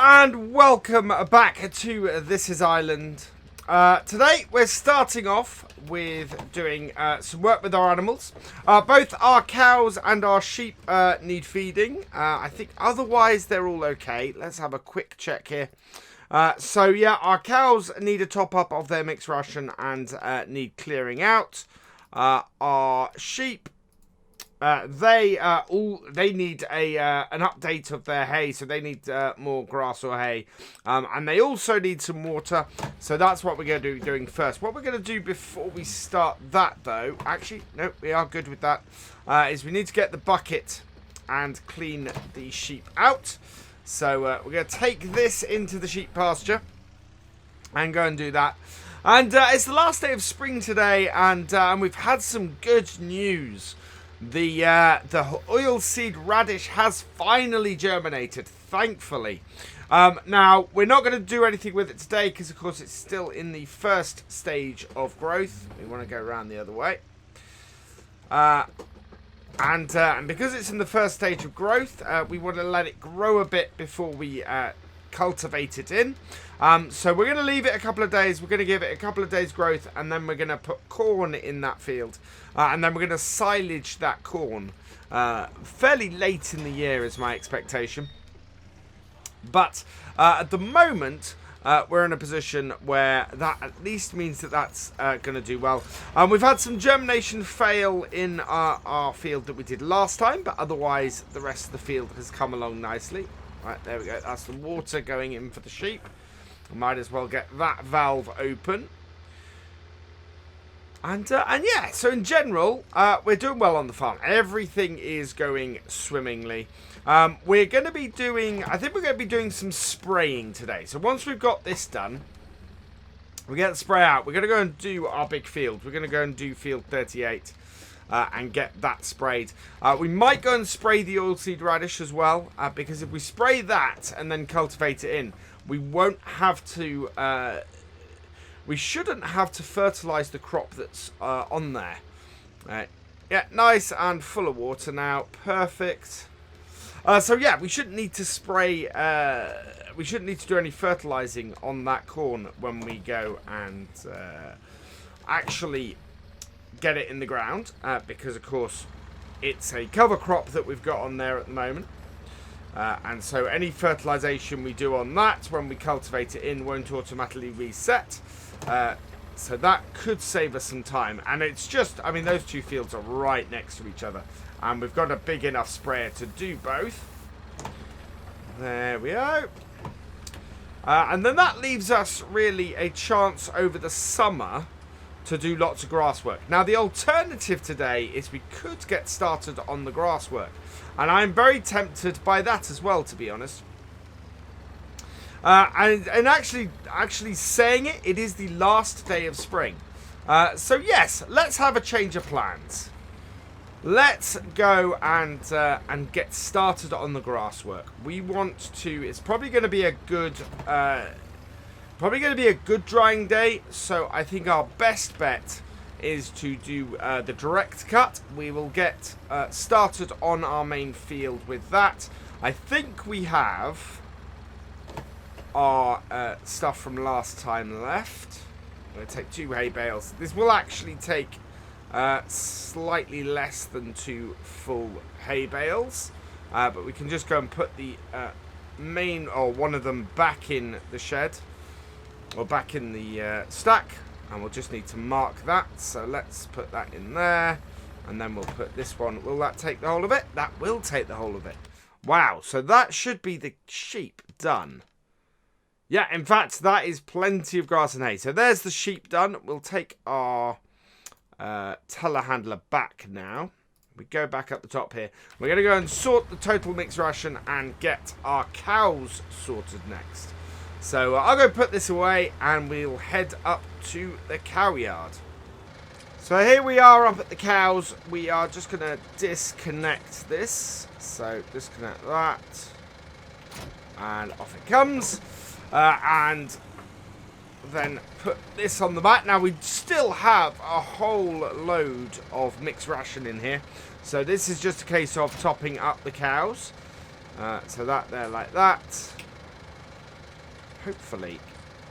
and welcome back to This Is Ireland. Today we're starting off with doing some work with our animals. Both our cows and our sheep need feeding. I think otherwise they're all okay. Let's have a quick check here. So yeah, our cows need a top up of their mixed ration and need clearing out. Our sheep, they need an update of their hay, so they need more grass or hay, and they also need some water. So that's what we're going to be doing first. What we're going to do before we start that, though, actually, no, we are good with that, is we need to get the bucket and clean the sheep out. So we're going to take this into the sheep pasture and go and do that. And it's the last day of spring today, and we've had some good news. The oilseed radish has finally germinated, thankfully. Now, we're not going to do anything with it today because, of course, it's still in the first stage of growth. We want to go around the other way. And because it's in the first stage of growth, we want to let it grow a bit before we cultivate it in. So we're going to leave it a couple of days. We're going to give it a couple of days growth, and then we're going to put corn in that field. And then we're going to silage that corn fairly late in the year is my expectation. But at the moment, we're in a position where that at least means that that's going to do well. We've had some germination fail in our field that we did last time, but otherwise the rest of the field has come along nicely. Right, there we go. That's the water going in for the sheep. I might as well get that valve open. And yeah, so in general, we're doing well on the farm. Everything is going swimmingly. We're going to be doing, I think we're going to be doing some spraying today. So once we've got this done, we get the spray out. We're going to go and do our big field. We're going to go and do field 38 and get that sprayed. We might go and spray the oilseed radish as well, because if we spray that and then cultivate it in, we won't have to... we shouldn't have to fertilise the crop that's on there. Yeah, nice and full of water now. Perfect. So yeah, we shouldn't need to spray... we shouldn't need to do any fertilising on that corn when we go and actually get it in the ground. Because, of course, it's a cover crop that we've got on there at the moment. And so any fertilisation we do on that when we cultivate it in won't automatically reset. So that could save us some time. And it's just, I mean, those two fields are right next to each other. And we've got a big enough sprayer to do both. There we go. And then that leaves us really a chance over the summer to do lots of grass work. Now, the alternative today is we could get started on the grass work. And I'm very tempted by that as well, to be honest. And actually saying it, it is the last day of spring. So yes, let's have a change of plans. Let's go and get started on the grass work. We want to. It's probably going to be a good, drying day. So I think our best bet is to do the direct cut. We will get started on our main field with that. I think we have our stuff from last time left. I'm going to take 2 hay bales. This will actually take slightly less than 2 full hay bales, but we can just go and put the main, or one of them, back in the shed, or back in the stack, and we'll just need to mark that. So let's put that in there, and then we'll put this one. Will that take the whole of it? That will take the whole of it. Wow, so that should be the sheep done. Yeah, in fact, that is plenty of grass and hay. So there's the sheep done. We'll take our telehandler back now. We go back up the top here. We're going to go and sort the total mixed ration and get our cows sorted next. So I'll go put this away and we'll head up to the cow yard. So here we are up at the cows. We are just going to disconnect this. So disconnect that. And off it comes. And then put this on the back. Now we still have a whole load of mixed ration in here. So this is just a case of topping up the cows. So that there like that. hopefully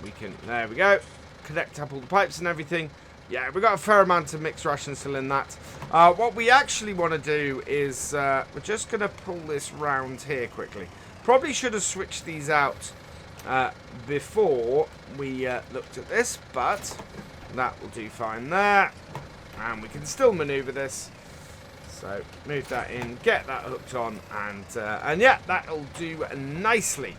we can, there we go, connect up all the pipes and everything. Yeah, we've got a fair amount of mixed ration still in that. What we actually want to do is, we're just going to pull this round here quickly. Probably should have switched these out before we looked at this, but that will do fine there. And we can still maneuver this. So move that in, get that hooked on, and yeah, that'll do nicely.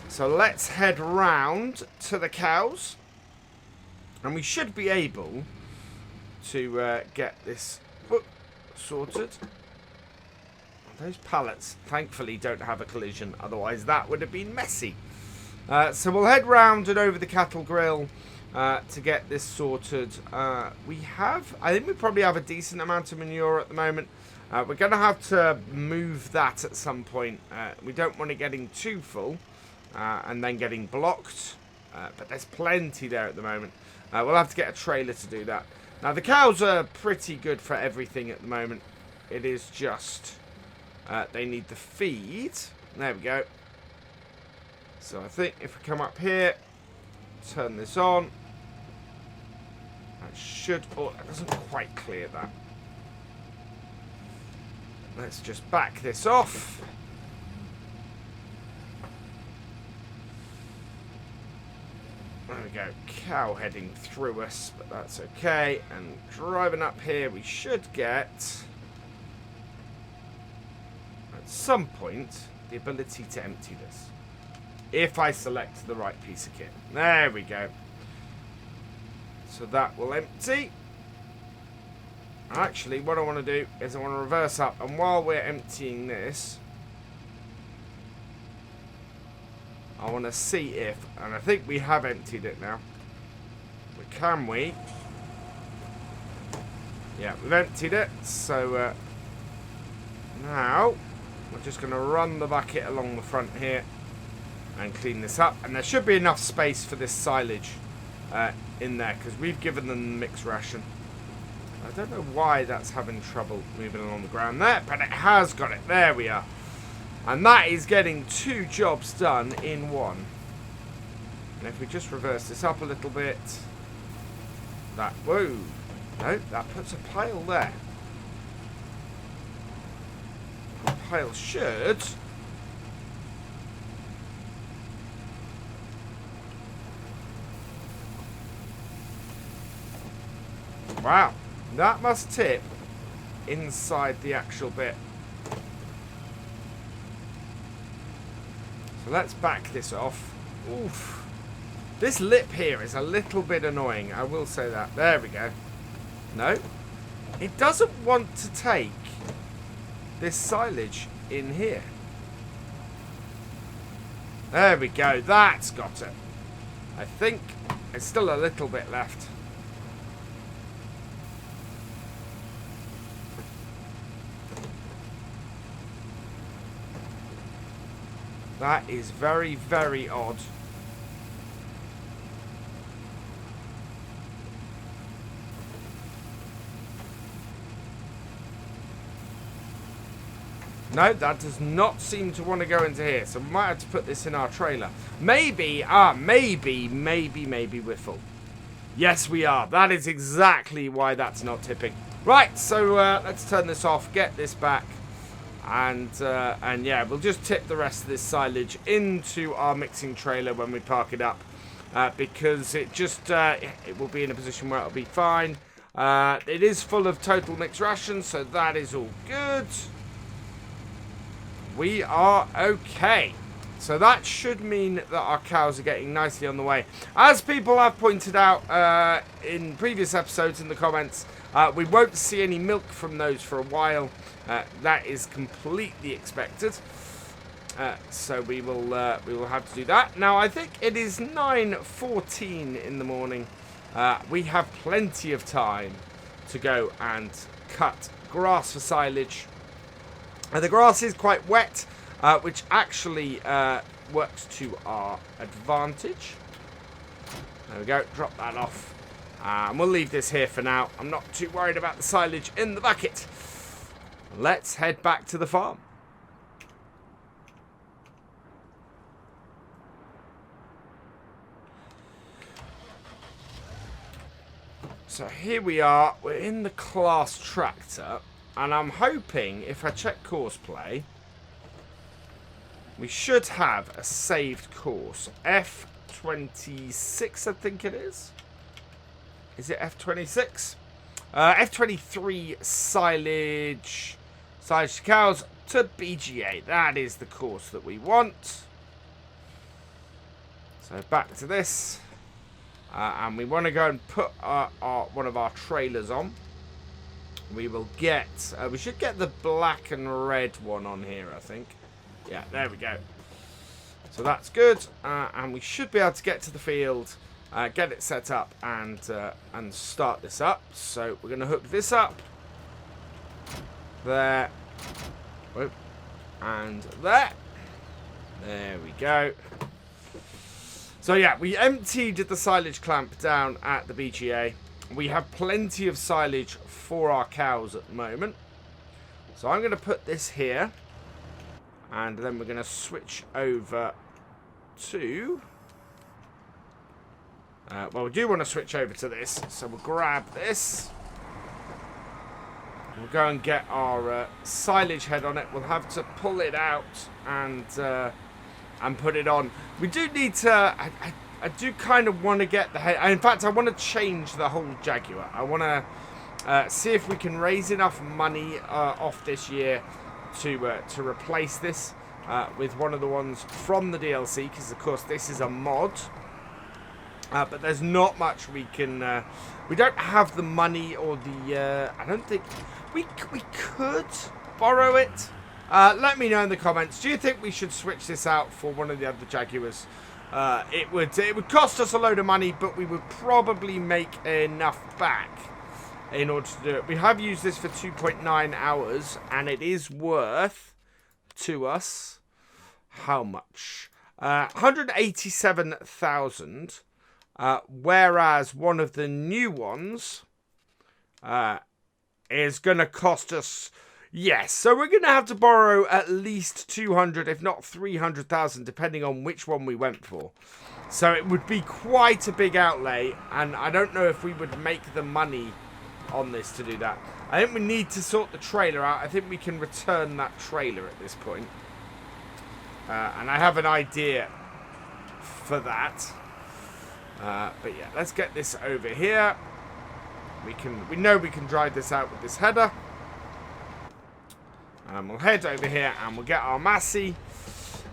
So let's head round to the cows. And we should be able to get this sorted. Those pallets, thankfully, don't have a collision. Otherwise, that would have been messy. So we'll head round and over the cattle grill to get this sorted. I think we probably have a decent amount of manure at the moment. We're going to have to move that at some point. We don't want it getting too full and then getting blocked. But there's plenty there at the moment. We'll have to get a trailer to do that. Now, the cows are pretty good for everything at the moment. It is just they need the feed. There we go. So I think if we come up here, turn this on, that should, oh, that doesn't quite clear that. Let's just back this off. There we go, cow heading through us, but that's okay. And driving up here, we should get, at some point, the ability to empty this. If I select the right piece of kit. There we go. So that will empty. Actually, what I want to do is I want to reverse up. And while we're emptying this, I want to see if, and I think we have emptied it now. Can we? Yeah, we've emptied it. So now we're just going to run the bucket along the front here and clean this up. And there should be enough space for this silage in there because we've given them mixed ration. I don't know why that's having trouble moving along the ground there, but it has got it. There we are. And that is getting 2 jobs done in one. And if we just reverse this up a little bit, that, whoa, no, that puts a pile there. The pile should, wow, that must tip inside the actual bit. So let's back this off. Oof. This lip here is a little bit annoying, I will say that. There we go. No. It doesn't want to take this silage in here. There we go. That's got it. I think there's still a little bit left. That is very, very odd. No, that does not seem to want to go into here. So we might have to put this in our trailer. Maybe we're full. Yes, we are. That is exactly why that's not tipping. Right, so let's turn this off, get this back. And yeah, we'll just tip the rest of this silage into our mixing trailer when we park it up. Because it just, it will be in a position where it'll be fine. It is full of total mixed rations, so that is all good. We are okay. So that should mean that our cows are getting nicely on the way. As people have pointed out in previous episodes in the comments, we won't see any milk from those for a while. That is completely expected. So we will have to do that. Now, I think it is 9:14 in the morning. We have plenty of time to go and cut grass for silage. The grass is quite wet, which actually works to our advantage. There we go, drop that off. And we'll leave this here for now. I'm not too worried about the silage in the bucket. Let's head back to the farm. So here we are. We're in the class tractor. And I'm hoping, if I check course play, we should have a saved course. F26, I think it is. Is it F26? F23 silage to cows to BGA. That is the course that we want. So back to this. And we want to go and put one of our trailers on. We will get... we should get the black and red one on here, I think. Yeah, there we go. So that's good. And we should be able to get to the field, get it set up, and start this up. So we're going to hook this up. There. Whoop. And there. There we go. So yeah, we emptied the silage clamp down at the BGA. We have plenty of silage for our cows at the moment. So I'm going to put this here. And then we're going to switch over to... well, we do want to switch over to this. So we'll grab this. We'll go and get our silage head on it. We'll have to pull it out and put it on. We do need to... I do kind of want to get the head... In fact, I want to change the whole Jaguar. I want to see if we can raise enough money off this year to replace this with one of the ones from the DLC. Because, of course, this is a mod. But there's not much we can... we don't have the money or the... I don't think... We could borrow it. Let me know in the comments. Do you think we should switch this out for one of the other Jaguars? It would cost us a load of money, but we would probably make enough back in order to do it. We have used this for 2.9 hours, and it is worth to us how much? 187,000. Whereas one of the new ones is going to cost us... Yes, so we're going to have to borrow at least 200, if not 300,000, depending on which one we went for. So it would be quite a big outlay, and I don't know if we would make the money on this to do that. I think we need to sort the trailer out. I think we can return that trailer at this point. And I have an idea for that. But yeah, let's get this over here. We know we can drive this out with this header. We'll head over here and we'll get our Massey.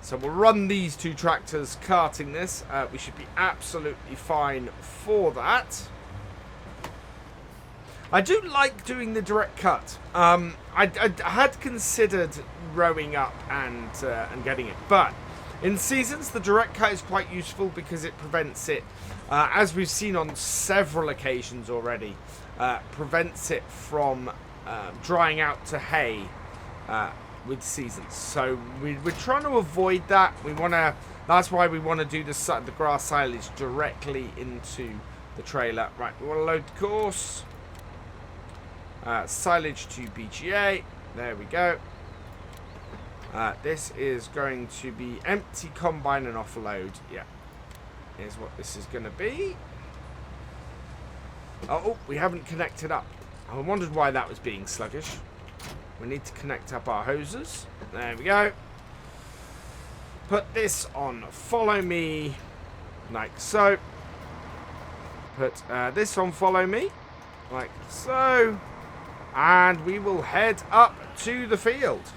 So we'll run these two tractors carting this. We should be absolutely fine for that. I do like doing the direct cut. I had considered rowing up and getting it, but in seasons the direct cut is quite useful because it prevents it, as we've seen on several occasions already, prevents it from drying out to hay. With seasons, so we're trying to avoid that. That's why we want to do the grass silage directly into the trailer. Right, we want to load the course. Silage to BGA. There we go. This is going to be empty combine and offload. Yeah, here's what this is going to be. Oh, we haven't connected up. I wondered why that was being sluggish. We need to connect up our hoses. There we go. Put this on follow me, like so. Put this on follow me, like so. And we will head up to the field.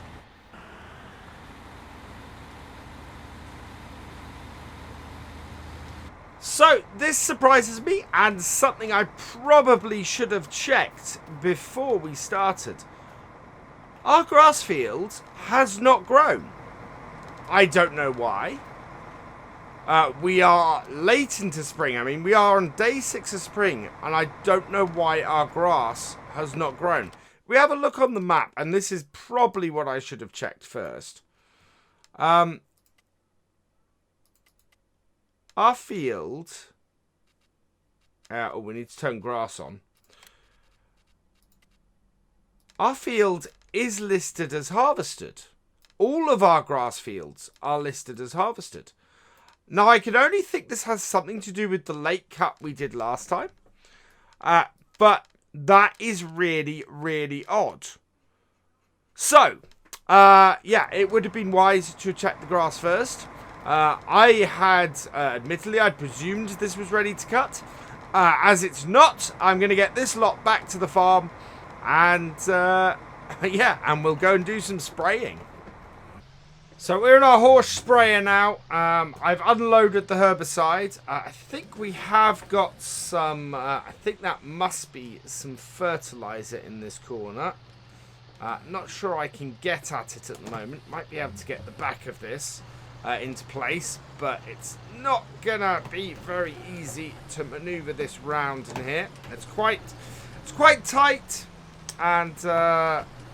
So, this surprises me, and something I probably should have checked before we started. Our grass field has not grown. I don't know why. We are late into spring. I mean, we are on day 6 of spring, and I don't know why our grass has not grown. We have a look on the map, and this is probably what I should have checked first. Our field... oh, we need to turn grass on. Our field is listed as harvested. All of our grass fields are listed as harvested. Now, I can only think this has something to do with the late cut we did last time. But that is really, really odd. So, yeah, it would have been wise to check the grass first. I had, admittedly, I'd presumed this was ready to cut. As it's not, I'm going to get this lot back to the farm. And, yeah, and we'll go and do some spraying. So we're in our horse sprayer now. I've unloaded the herbicide. I think we have got some, I think that must be some fertilizer in this corner. Not sure I can get at it at the moment. Might be able to get the back of this into place, but it's not gonna be very easy to maneuver this round in here. It's quite tight, and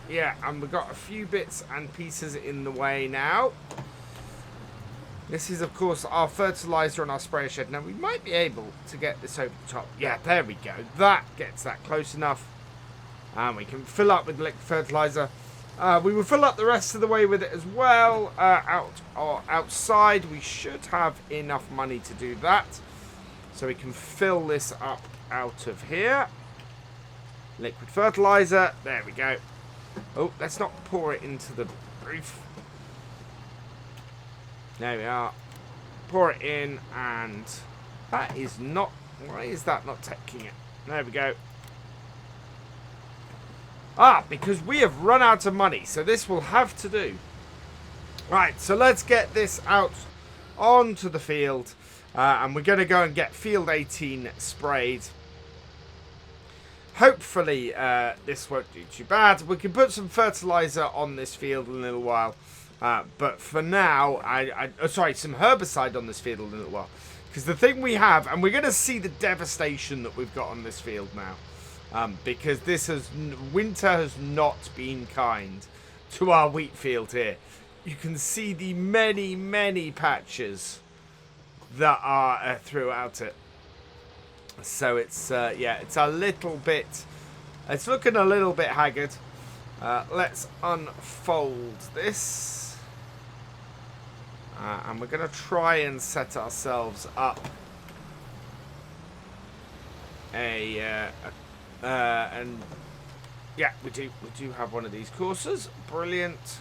yeah, and we've got a few bits and pieces in the way now. This is, of course, our fertilizer and our sprayer shed. Now, we might be able to get this over the top. Yeah, there we go. That gets that close enough. And we can fill up with liquid fertilizer. We will fill up the rest of the way with it as well. Outside, we should have enough money to do that. So we can fill this up out of here. Liquid fertilizer. There we go. Oh, let's not pour it into the roof. There we are. Pour it in, and that is not... Why is that not taking it? There we go. Ah, because we have run out of money, so this will have to do. Right, so let's get this out onto the field, and we're going to go and get field 18 sprayed. Hopefully, this won't do too bad. We can put some fertilizer on this field in a little while, but for now, sorry, some herbicide on this field in a little while. Because the thing we have, and we're going to see the devastation that we've got on this field now. Because winter has not been kind to our wheat field here. You can see the many, many patches that are throughout it. So it's, yeah, it's a little bit, it's looking a little bit haggard. Let's unfold this. And we're going to try and set ourselves up and yeah, we do have one of these courses. Brilliant.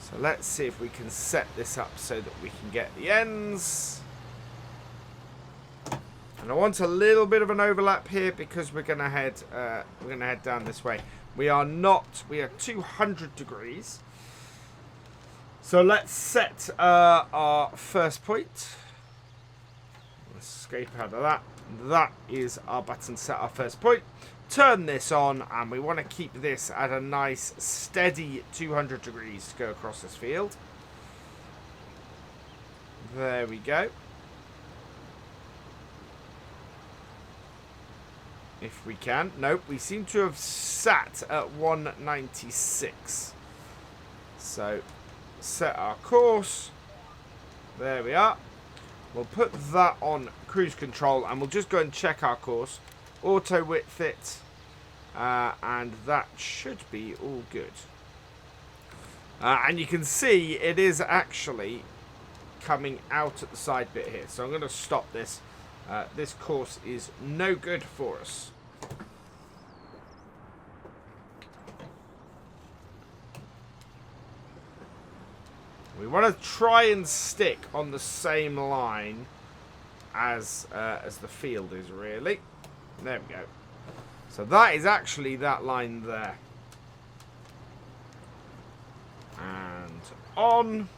So let's see if we can set this up so that we can get the ends. And I want a little bit of an overlap here because we're gonna head down this way. We are 200 degrees. So let's set our first point. Let's escape out of that. That is our button set our first point. Turn this on, and we want to keep this at a nice steady 200 degrees to go across this field. There we go. If we can. Nope, we seem to have sat at 196. So, set our course. There we are. We'll put that on cruise control, and we'll just go and check our course. Auto width it, and that should be all good. And you can see it is actually coming out at the side bit here. So I'm going to stop this. This course is no good for us. We want to try and stick on the same line as the field is, really. There we go. So that is actually that line there. And on.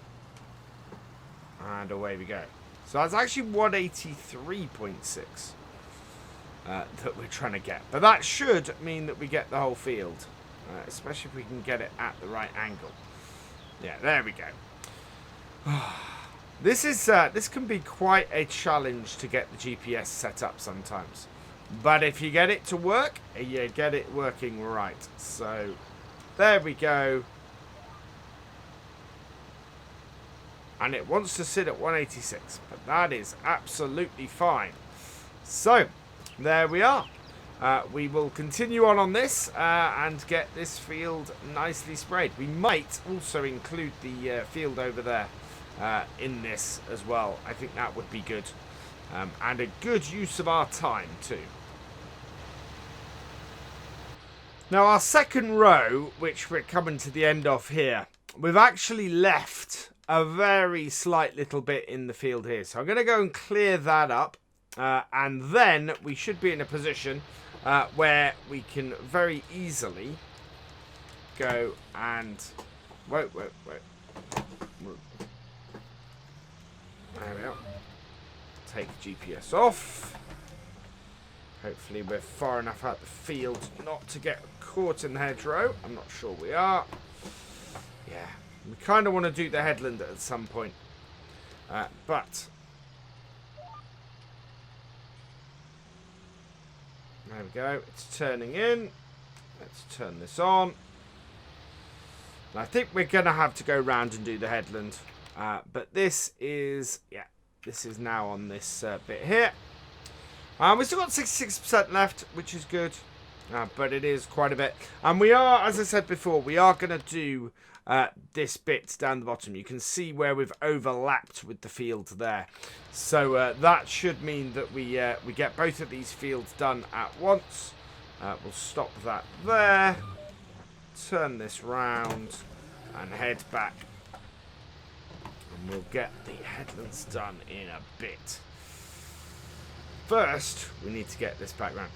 And away we go. So that's actually 183.6 that we're trying to get. But that should mean that we get the whole field. Especially if we can get it at the right angle. Yeah, there we go. This can be quite a challenge to get the GPS set up sometimes. But if you get it to work, you get it working right. So, there we go. And it wants to sit at 186. But that is absolutely fine. So, there we are. We will continue on this and get this field nicely sprayed. We might also include the field over there in this as well. I think that would be good. And a good use of our time too. Now our second row, which we're coming to the end of here, we've actually left a very slight little bit in the field here. So I'm going to go and clear that up. And then we should be in a position where we can very easily go and... Wait. There we are. Take GPS off. Hopefully we're far enough out the field not to get caught in the hedgerow. I'm not sure we are. Yeah, we kind of want to do the headland at some point. But... There we go. It's turning in. Let's turn this on. And I think we're going to have to go round and do the headland. But this is... Yeah, this is now on this bit here. We've still got 66% left, which is good. But it is quite a bit. And we are, as I said before, we are going to do this bit down the bottom. You can see where we've overlapped with the field there. So that should mean that we get both of these fields done at once. We'll stop that there. Turn this round and head back. And we'll get the headlands done in a bit. First, we need to get this back round.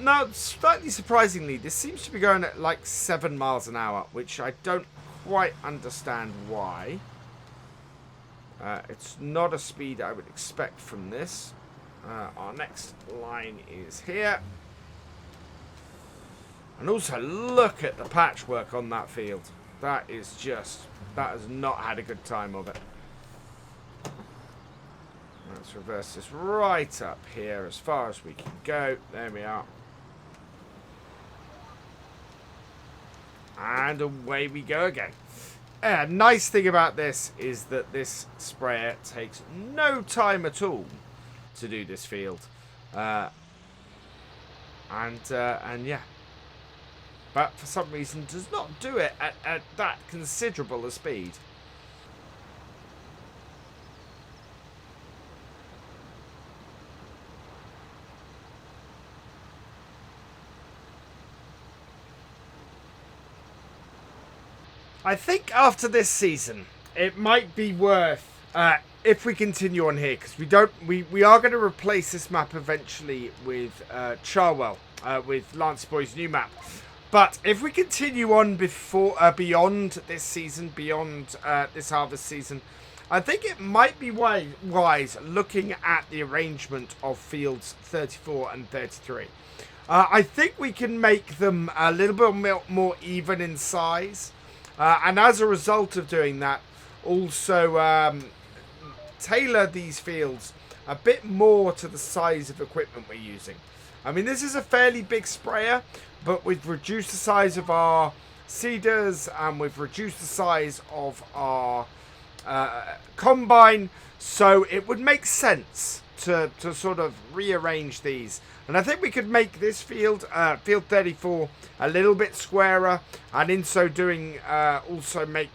Now, slightly surprisingly, this seems to be going at like 7 miles an hour, which I don't quite understand why. It's not a speed I would expect from this. Our next line is here. And also, look at the patchwork on that field. That is just... That has not had a good time of it. Let's reverse this right up here as far as we can go. There we are. And away we go again. Nice thing about this is that this sprayer takes no time at all to do this field. And yeah. But for some reason does not do it at that considerable a speed. I think after this season, it might be worth, if we continue on here, because we are going to replace this map eventually with Charwell, with Lance Boy's new map. But if we continue on beyond this season, beyond this harvest season, I think it might be wise looking at the arrangement of fields 34 and 33. I think we can make them a little bit more even in size. And as a result of doing that, also tailor these fields a bit more to the size of equipment we're using. I mean, this is a fairly big sprayer, but we've reduced the size of our seeders and we've reduced the size of our combine, so it would make sense to sort of rearrange these. And I think we could make this field, field 34, a little bit squarer, and in so doing also make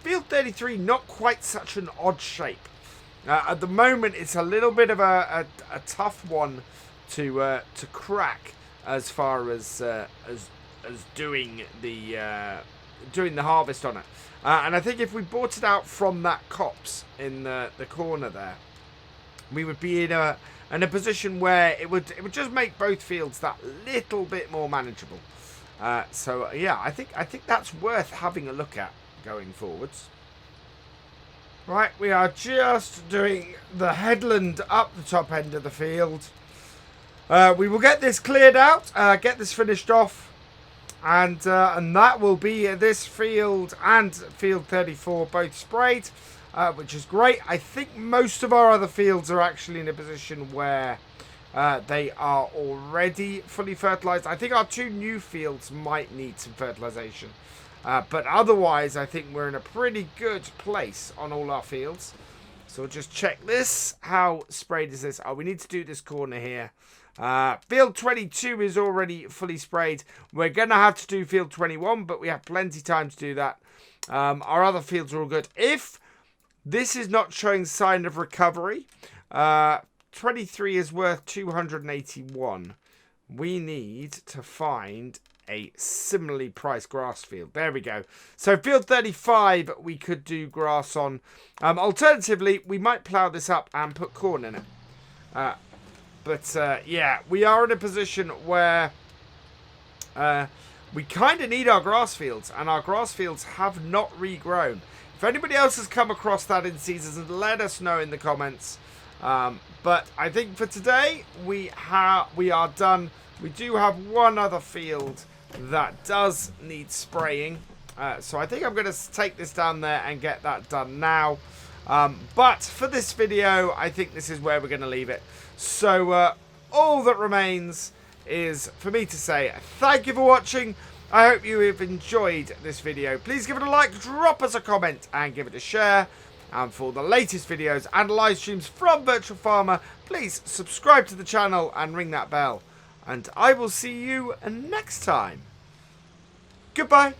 field 33 not quite such an odd shape. At the moment, it's a little bit of a tough one to crack as far as doing the harvest on it. And I think if we bought it out from that copse in the corner there, we would be in a position where it would just make both fields that little bit more manageable. So yeah, I think that's worth having a look at going forwards. Right, we are just doing the headland up the top end of the field. We will get this cleared out, get this finished off, and that will be this field and field 34 both sprayed. Which is great. I think most of our other fields are actually in a position where they are already fully fertilized. I think our 2 new fields might need some fertilization. But otherwise, I think we're in a pretty good place on all our fields. So we'll just check this. How sprayed is this? Oh, we need to do this corner here. Field 22 is already fully sprayed. We're going to have to do field 21, but we have plenty of time to do that. Our other fields are all good. If this is not showing sign of recovery, 23 is worth 281. We need to find a similarly priced grass field. There we go. So field 35 we could do grass on. Alternatively, we might plough this up and put corn in it. But yeah, we are in a position where we kind of need our grass fields, and our grass fields have not regrown. If anybody else has come across that in seasons, let us know in the comments. But I think for today we are done. We do have one other field that does need spraying, so I think I'm going to take this down there and get that done now. But for this video, I think this is where we're going to leave it. So all that remains is for me to say thank you for watching. I hope you have enjoyed this video. Please give it a like, drop us a comment, and give it a share. And for the latest videos and live streams from Virtual Farmer, please subscribe to the channel and ring that bell. And I will see you next time. Goodbye.